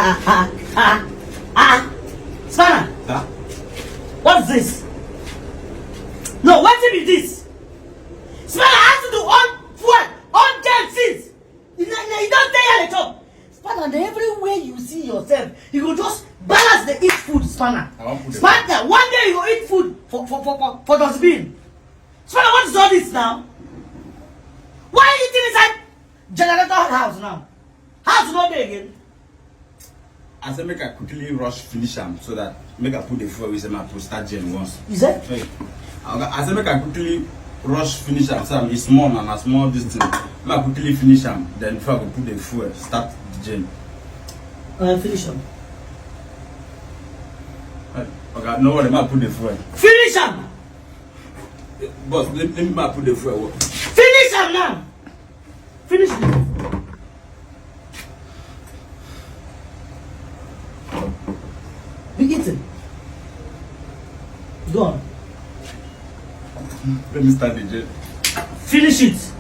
Spanner. Sir? What's this? No, what is this? Spanner has to do on fuel, on damn things. You don't tell you the top. Spanner, everywhere you see yourself, you will just balance the eat food, Spanner. Spanner, one day you will eat food for dustbin. Spanner, what is all this now? Why are you eating inside generator house now? House not there again. I said make I quickly rush finish them so that make I put the fuel with them to start gen once. Is that? Hey. I said make I quickly rush finish them so it's small and a small distance. Make I quickly finish them, then before I go put the fuel, start the gen. Finish them. Okay, no worry, I put the fuel. Finish them! Boss, let me put the fuel. Finish them now! Finish it. Be eaten. Go on. Let me start the gen. Finish it.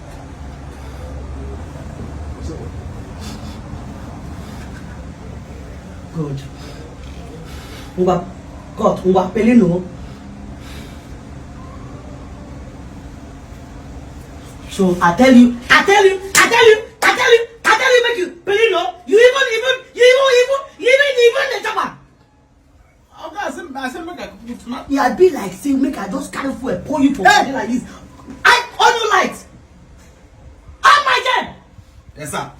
Good. God, Pelino. So I tell you, make you Pelino. You even the chopper. Okay, I said make I put my. Yeah, be like say make I just carry food pour you for something like this. I on no light. Oh my God. Yes, sir.